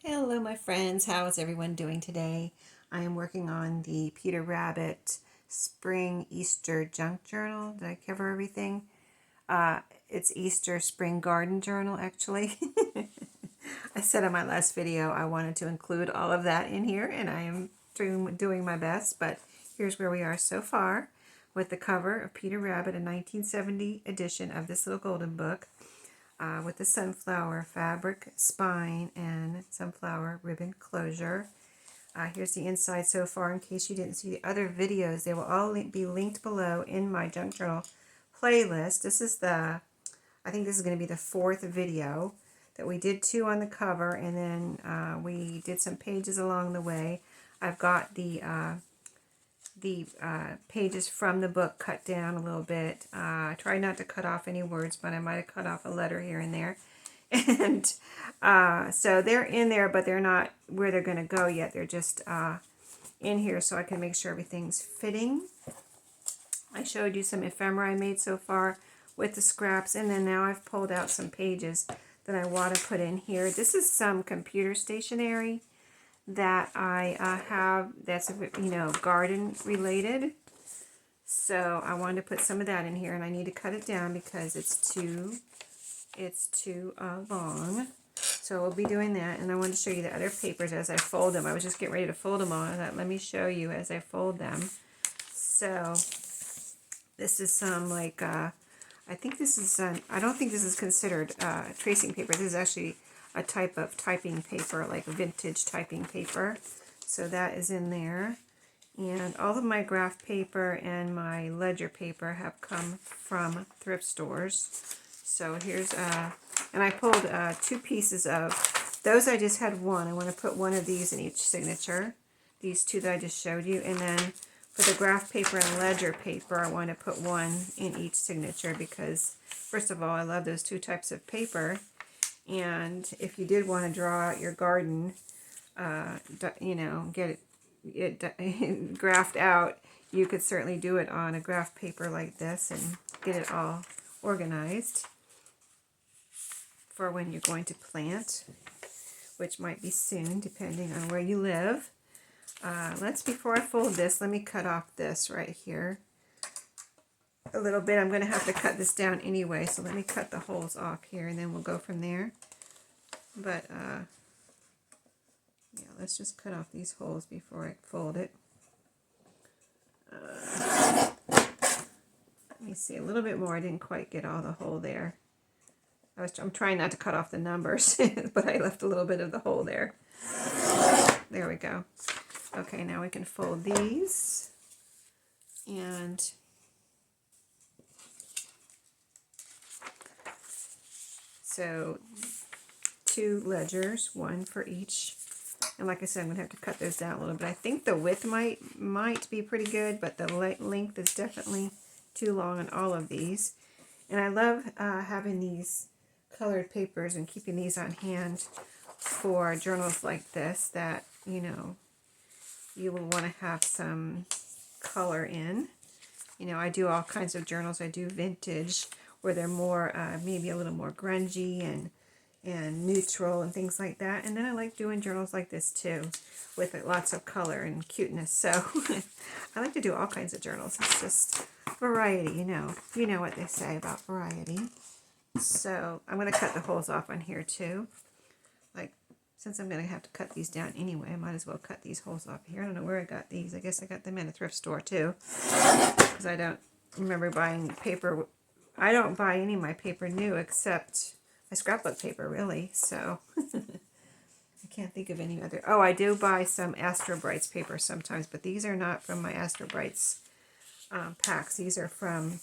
Hello my friends, how is everyone doing today? I am working on the Peter Rabbit Spring Easter Junk Journal. Did I cover everything? It's Easter Spring Garden Journal actually. I said in my last video I wanted to include all of that in here and I am doing my best, but here's where we are so far with the cover of Peter Rabbit, a 1970 edition of this little golden book. With the sunflower fabric spine and sunflower ribbon closure. Here's the inside so far in case you didn't see the other videos. They will all be linked below in my junk journal playlist. This is I think this is going to be the fourth video that we did two on the cover, and then we did some pages along the way. I've got the pages from the book cut down a little bit. I try not to cut off any words, but I might have cut off a letter here and there. And so they're in there, but they're not where they're going to go yet. They're just in here so I can make sure everything's fitting. I showed you some ephemera I made so far with the scraps, and then now I've pulled out some pages that I want to put in here. This is some computer stationery that I have that's garden related, so I wanted to put some of that in here, and I need to cut it down because it's too long. So we'll be doing that, and I want to show you the other papers as I fold them. I was just getting ready to fold them all. I thought, let me show you as I fold them. So this is some I think this is I don't think this is considered tracing paper. This is actually a type of typing paper, like vintage typing paper. So that is in there. And all of my graph paper and my ledger paper have come from thrift stores. So here's, and I pulled two pieces of, those I just had one. I want to put one of these in each signature. These two that I just showed you. And then for the graph paper and ledger paper, I want to put one in each signature because, first of all, I love those two types of paper. And if you did want to draw out your garden, get it graphed out, you could certainly do it on a graph paper like this and get it all organized for when you're going to plant, which might be soon depending on where you live. Before I fold this, let me cut off this right here a little bit. I'm going to have to cut this down anyway, so let me cut the holes off here and then we'll go from there. But yeah, let's just cut off these holes before I fold it. Let me see, a little bit more. I didn't quite get all the hole there. I'm trying not to cut off the numbers, but I left a little bit of the hole there. There we go. Okay, now we can fold these. And so 2 ledgers, one for each. And like I said, I'm going to have to cut those down a little bit. I think the width might be pretty good, but the length is definitely too long on all of these. And I love having these colored papers and keeping these on hand for journals like this that, you will want to have some color in. I do all kinds of journals. I do vintage, where they're more, maybe a little more grungy and neutral and things like that. And then I like doing journals like this too, with lots of color and cuteness. So I like to do all kinds of journals. It's just variety, you know what they say about variety. So I'm going to cut the holes off on here too. Since I'm going to have to cut these down anyway, I might as well cut these holes off here. I don't know where I got these. I guess I got them in a thrift store too, because I don't remember buying paper. I don't buy any of my paper new except my scrapbook paper, really. So I can't think of any other. Oh, I do buy some Astro Brights paper sometimes, but these are not from my Astro Brights packs. These are from,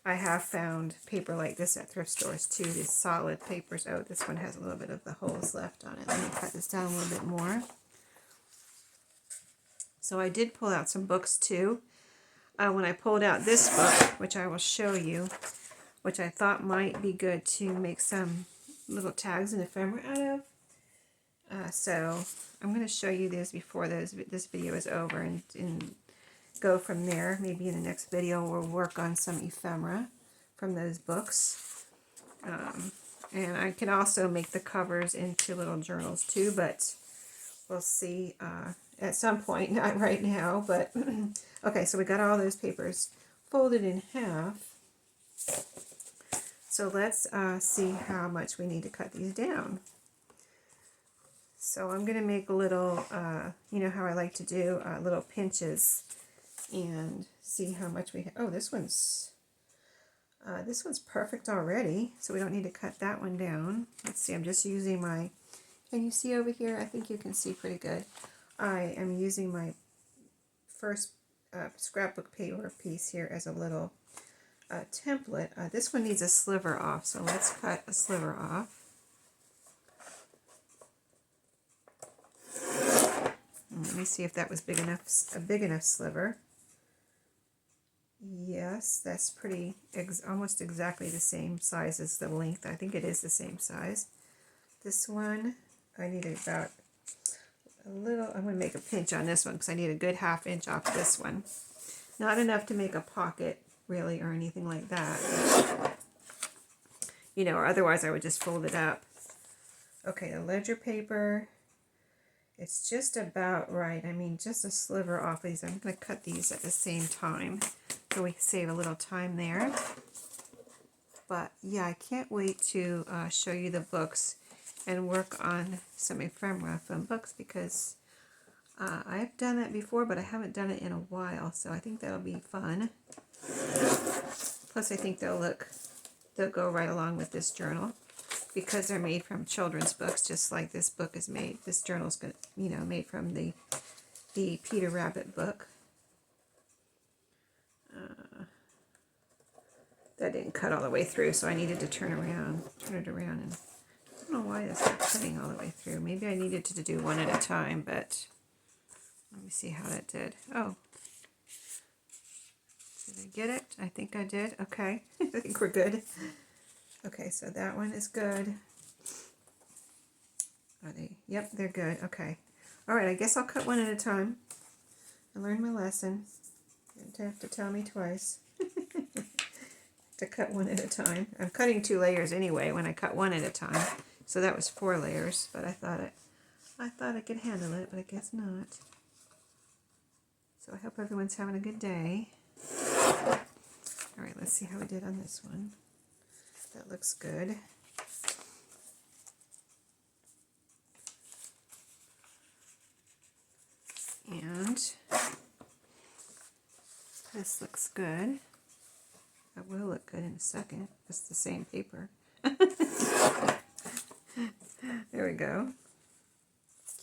I have found paper like this at thrift stores too, these solid papers. Oh, this one has a little bit of the holes left on it. Let me cut this down a little bit more. So I did pull out some books too. When I pulled out this book, which I will show you, which I thought might be good to make some little tags and ephemera out of. So I'm going to show you this before this video is over and go from there. Maybe in the next video we'll work on some ephemera from those books. And I can also make the covers into little journals too, but we'll see at some point, not right now, but okay, so we got all those papers folded in half. So let's see how much we need to cut these down. So I'm going to make a little, you know how I like to do, little pinches and see how much we have. Oh, this one's perfect already, so we don't need to cut that one down. Let's see, I'm just using my, can you see over here? I think you can see pretty good. I am using my first scrapbook paper piece here as a little template. This one needs a sliver off, so let's cut a sliver off. And let me see if that was big enough, a big enough sliver. Yes, that's pretty, almost exactly the same size as the length. I think it is the same size. This one, I need about a little, I'm going to make a pinch on this one because I need a good 1/2 inch off this one. Not enough to make a pocket, really, or anything like that. But, you know, or otherwise I would just fold it up. Okay, the ledger paper, it's just about right. I mean, just a sliver off these. I'm going to cut these at the same time so we save a little time there. But yeah, I can't wait to show you the books and work on some ephemera from books because I've done that before, but I haven't done it in a while, so I think that'll be fun. Plus, I think they'll go right along with this journal because they're made from children's books, just like this book is made. This journal's made from the Peter Rabbit book. That didn't cut all the way through, so I needed to turn it around, and I don't know why that's not cutting all the way through. Maybe I needed to do one at a time, but let me see how that did. Oh, did I get it? I think I did. Okay, I think we're good. Okay, so that one is good. Are they? Yep, they're good. Okay. All right, I guess I'll cut one at a time. I learned my lesson. You don't have to tell me twice. To cut one at a time. I'm cutting 2 layers anyway when I cut one at a time. So that was 4 layers, but I thought I could handle it, but I guess not. So I hope everyone's having a good day. All right, let's see how we did on this one. That looks good. And this looks good. That will look good in a second. It's the same paper. There we go.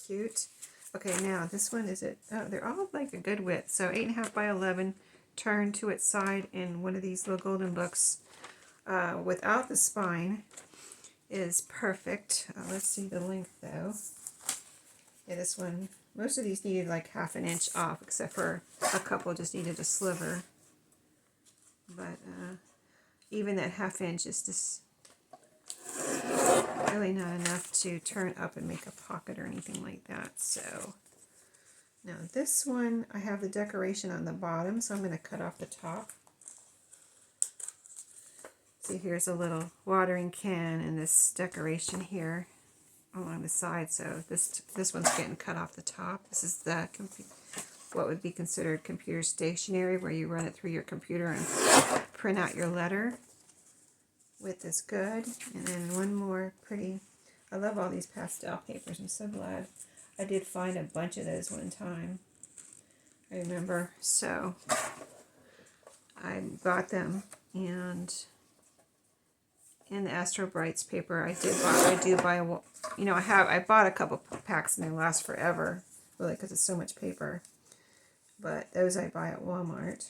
Cute. Okay, now this one is it. Oh, they're all like a good width. So 8.5 by 11, turned to its side in one of these little golden books without the spine is perfect. Let's see the length though. Yeah, this one, most of these needed like 1/2 inch off, except for a couple just needed a sliver. But even that 1/2 inch is just really not enough to turn up and make a pocket or anything like that. So now this one, I have the decoration on the bottom, so I'm going to cut off the top. See, here's a little watering can and this decoration here along the side. So this one's getting cut off the top. This is the what would be considered computer stationery, where you run it through your computer and print out your letter. Width is good. And then one more pretty, I love all these pastel papers. I'm so glad I did find a bunch of those one time. I remember. So I bought them, and in the Astro Brights paper, I do buy, you know, I bought a couple packs and they last forever, really, because it's so much paper. But those I buy at Walmart.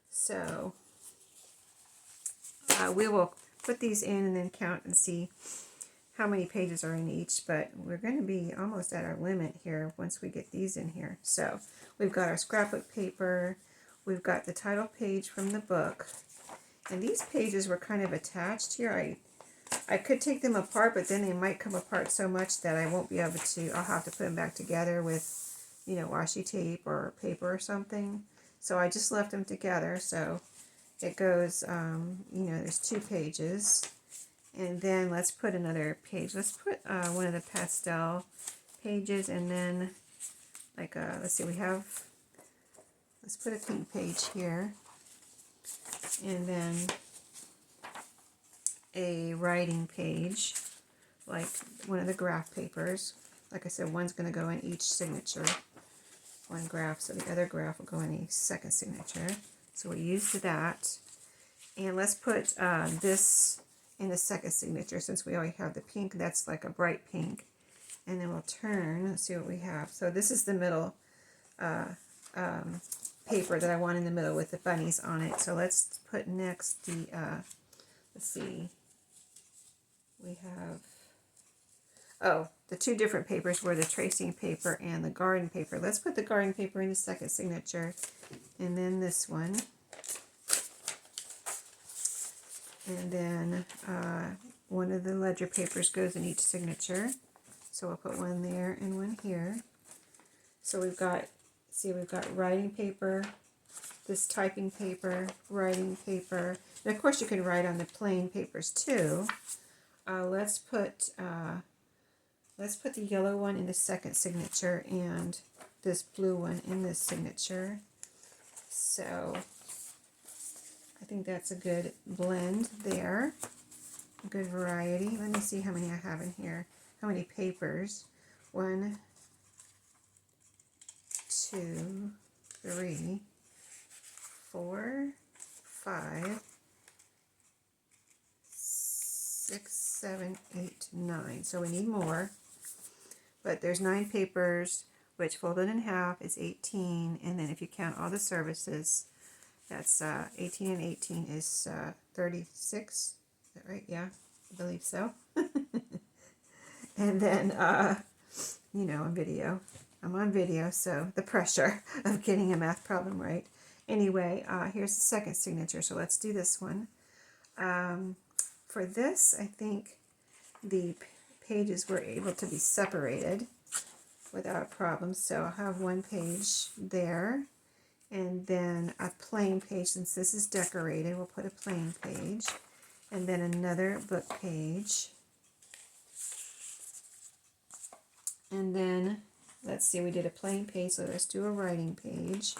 So we will put these in and then count and see how many pages are in each. But we're going to be almost at our limit here once we get these in here. So we've got our scrapbook paper. We've got the title page from the book. And these pages were kind of attached here. I could take them apart, but then they might come apart so much that I won't be able to, I'll have to put them back together with, you know, washi tape or paper or something. So I just left them together. So it goes, you know, there's 2 pages. And then let's put another page. Let's put one of the pastel pages, and then like let's see, let's put a pink page here, and then a writing page, like one of the graph papers. Like I said, one's going to go in each signature, one graph, so the other graph will go in the second signature. So we used that. And let's put this in the second signature, since we already have the pink. That's like a bright pink. And then we'll turn, let's see what we have. So this is the middle paper that I want in the middle with the bunnies on it. So let's put next the, let's see, we have, oh, the two different papers were the tracing paper and the garden paper. Let's put the garden paper in the second signature, and then this one. And then one of the ledger papers goes in each signature. So we'll put one there and one here. So we've got, see, we've got writing paper, this typing paper, writing paper. And of course you can write on the plain papers too. Let's put the yellow one in the second signature and this blue one in this signature. So I think that's a good blend there, a good variety. Let me see how many I have in here. How many papers? 1, 2, 3, 4, 5, 6, 7, 8, 9. So we need more. But there's 9 papers, which folded in half is 18. And then if you count all the services, that's 18 and 18 is 36. Is that right? Yeah, I believe so. And then, you know, on video. I'm on video, so the pressure of getting a math problem right. Anyway, here's the second signature, so let's do this one. For this, I think the pages were able to be separated without a problem. So I'll have one page there, and then a plain page. Since this is decorated, we'll put a plain page, and then another book page. And then, let's see, we did a plain page, so let's do a writing page.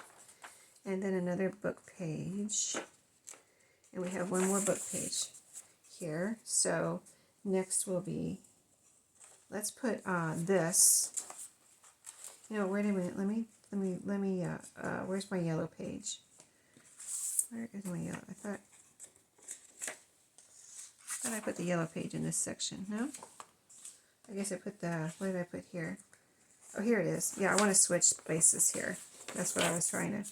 And then another book page. And we have one more book page here. So next will be, let's put this. No, wait a minute. Let me. Where's my yellow page? Where is my yellow? I thought I put the yellow page in this section. No? I guess I put the, what did I put here? Oh, here it is. Yeah, I want to switch spaces here. That's what I was trying to,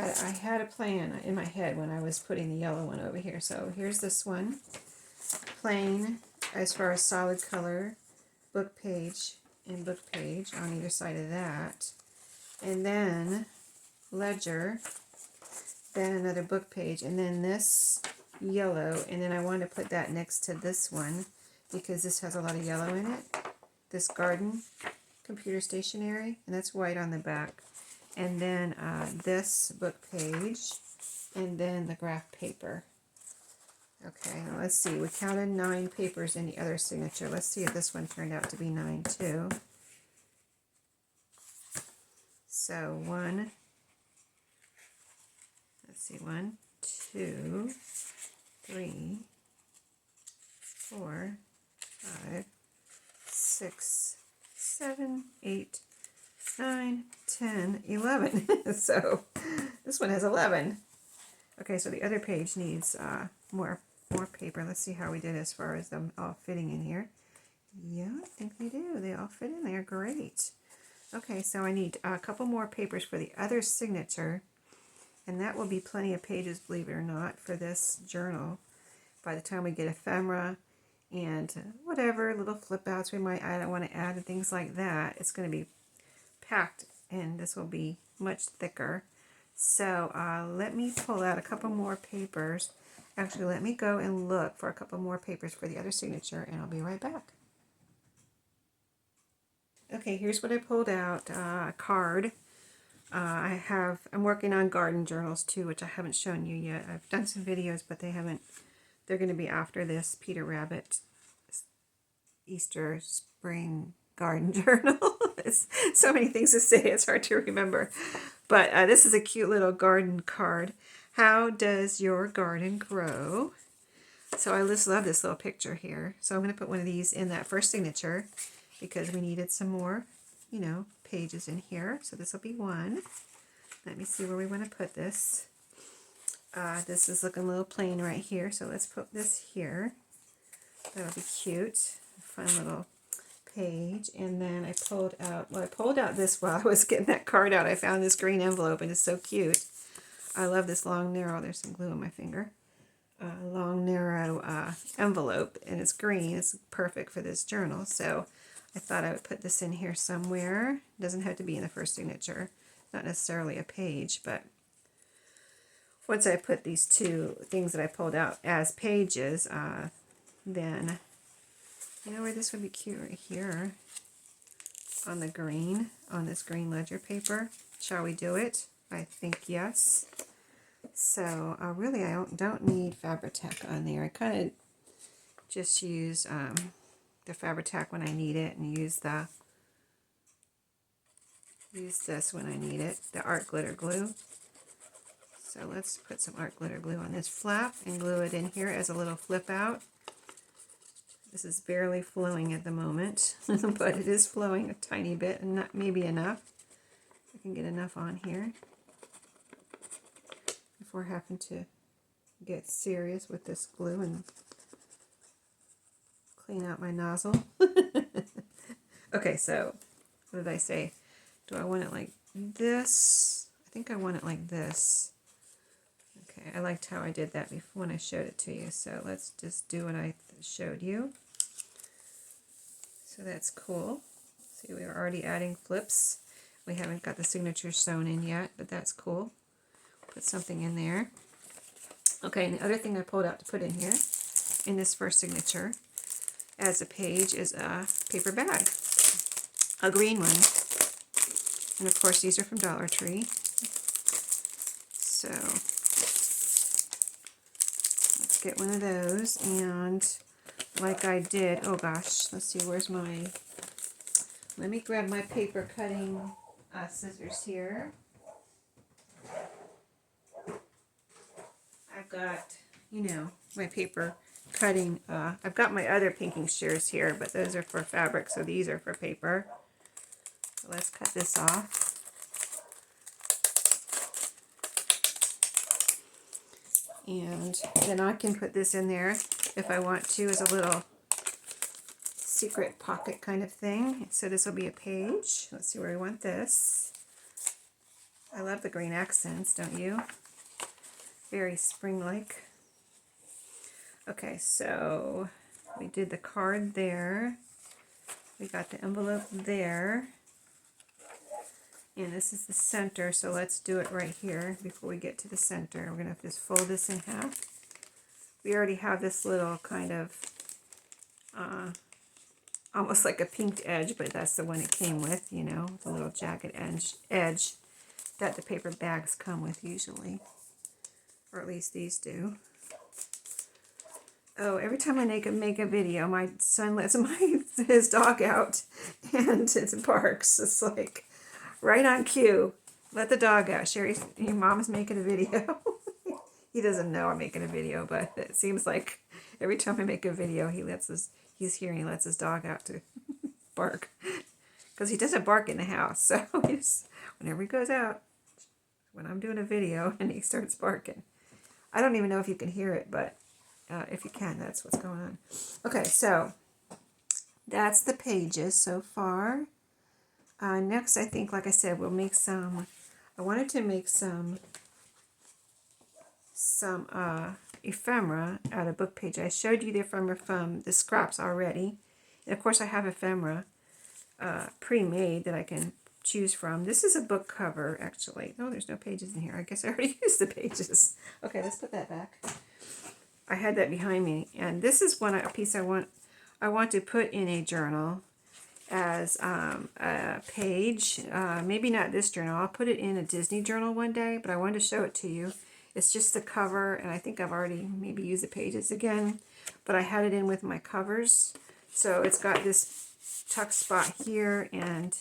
I had a plan in my head when I was putting the yellow one over here. So here's this one. Plain, as far as solid color, book page and book page on either side of that. And then ledger, then another book page, and then this yellow, and then I want to put that next to this one, because this has a lot of yellow in it. This garden computer stationery, and that's white on the back. And then this book page, and then the graph paper. Okay, now let's see. We counted 9 papers in the other signature. Let's see if this one turned out to be 9 too. So 1, let's see, 1, 2, 3, 4, 5, 6, 7, 8, 9, 10, 11. So this one has 11. Okay, so the other page needs more paper. Let's see how we did as far as them all fitting in here. Yeah, I think they do. They all fit in there. Great. Okay, so I need a couple more papers for the other signature, and that will be plenty of pages, believe it or not, for this journal. By the time we get ephemera and whatever little flip outs we might want to add and things like that, it's going to be packed, and this will be much thicker. So let me pull out a couple more papers. Actually, let me go and look for a couple more papers for the other signature, and I'll be right back. Okay, here's what I pulled out, a card. I'm working on garden journals too, which I haven't shown you yet. I've done some videos, but they're going to be after this. Peter Rabbit, Easter, spring, garden journal. It's so many things to say, it's hard to remember. But this is a cute little garden card. How does your garden grow? So I just love this little picture here. So I'm going to put one of these in that first signature because we needed some more, you know, pages in here. So this will be one. Let me see where we want to put this. This is looking a little plain right here, so let's put this here. That'll be cute. Fun little page. And then I pulled out, well, I pulled out this while I was getting that card out. I found this green envelope and it's so cute. I love this long, narrow, there's some glue on my finger. Long, narrow envelope, and it's green. It's perfect for this journal. So I thought I would put this in here somewhere. It doesn't have to be in the first signature. Not necessarily a page, but once I put these two things that I pulled out as pages, then, you know where this would be cute right here on the green, on this green ledger paper. Shall we do it? I think yes. So really I don't need Fabri-Tac on there. I kind of just use the Fabri-Tac when I need it, and use this when I need it, the art glitter glue. So let's put some art glitter glue on this flap and glue it in here as a little flip out. This is barely flowing at the moment, but it is flowing a tiny bit, and not maybe enough. I can get enough on here before having to get serious with this glue and clean out my nozzle. Okay, so what did I say? Do I want it like this? I think I want it like this. Okay, I liked how I did that before when I showed it to you. So let's just do what I showed you. So that's cool. See, we are already adding flips. We haven't got the signatures sewn in yet, but that's cool. Put something in there. Okay, and the other thing I pulled out to put in here, in this first signature, as a page, is a paper bag. A green one. And of course these are from Dollar Tree. So let's get one of those, and like I did, oh gosh, let's see, where's my, let me grab my paper cutting scissors here. I've got, you know, my paper cutting, I've got my other pinking shears here, but those are for fabric, so these are for paper. So let's cut this off. And then I can put this in there if I want to as a little secret pocket kind of thing. So this will be a page. Let's see where we want this. I love the green accents, don't you? Very spring-like. Okay, so we did the card there. We got the envelope there. And this is the center, so let's do it right here before we get to the center. We're going to just fold this in half. We already have this little kind of, almost like a pinked edge, but that's the one it came with, you know, the little jagged edge that the paper bags come with usually. Or at least these do. Oh, every time I make a video, my son lets his dog out and it barks. It's like right on cue. Let the dog out. Sheree, your mom's making a video. He doesn't know I'm making a video, but it seems like every time I make a video, he lets his dog out to bark. Because he doesn't bark in the house. So whenever he goes out, when I'm doing a video and he starts barking. I don't even know if you can hear it, but if you can, that's what's going on. Okay, so that's the pages so far. Next, I think, like I said, we'll make some, I wanted to make some ephemera out of book page. I showed you the ephemera from the scraps already. And of course, I have ephemera pre-made that I can choose from. This is a book cover, actually. No, there's no pages in here. I guess I already used the pages. Okay, let's put that back. I had that behind me, and this is a piece I want to put in a journal as a page. Maybe not this journal. I'll put it in a Disney journal one day, but I wanted to show it to you. It's just the cover, and I think I've already maybe used the pages again, but I had it in with my covers. So it's got this tuck spot here, and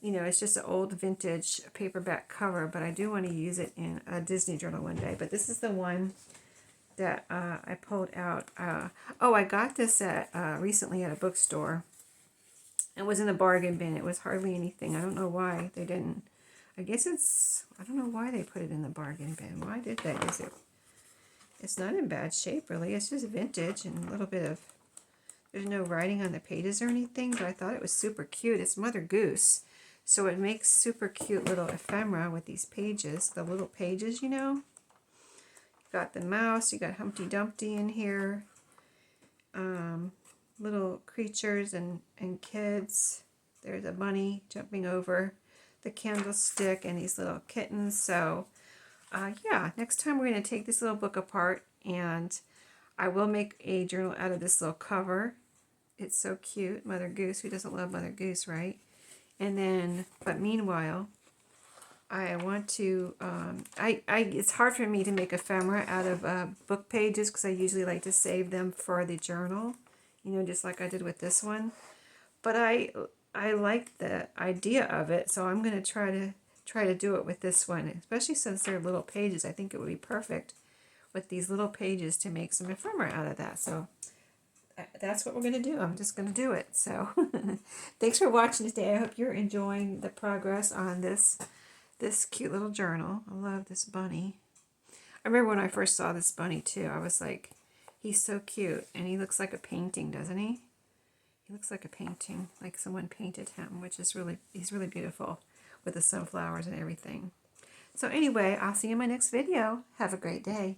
you know, it's just an old vintage paperback cover, but I do want to use it in a Disney journal one day. But this is the one that I pulled out. Oh, I got this at recently at a bookstore. It was in the bargain bin. It was hardly anything. I don't know why they didn't. I guess I don't know why they put it in the bargain bin. Why did they? It's not in bad shape, really. It's just vintage and a little bit of, there's no writing on the pages or anything, but I thought it was super cute. It's Mother Goose. So it makes super cute little ephemera with these pages, the little pages, you know. You got the mouse, you got Humpty Dumpty in here. Little creatures and kids. There's a bunny jumping over the candlestick and these little kittens. So yeah, next time we're going to take this little book apart, and I will make a journal out of this little cover. It's so cute. Mother Goose. Who doesn't love Mother Goose, right? And then, but meanwhile, I want to, it's hard for me to make ephemera out of book pages because I usually like to save them for the journal, you know, just like I did with this one. But I like the idea of it, so I'm going to try to do it with this one, especially since they're little pages. I think it would be perfect with these little pages to make some ephemera out of that. So that's what we're going to do. I'm just going to do it. So thanks for watching today. I hope you're enjoying the progress on this cute little journal. I love this bunny. I remember when I first saw this bunny too, I was like, he's so cute, and he looks like a painting, doesn't he? He looks like a painting, like someone painted him, which is he's really beautiful with the sunflowers and everything. So anyway, I'll see you in my next video. Have a great day.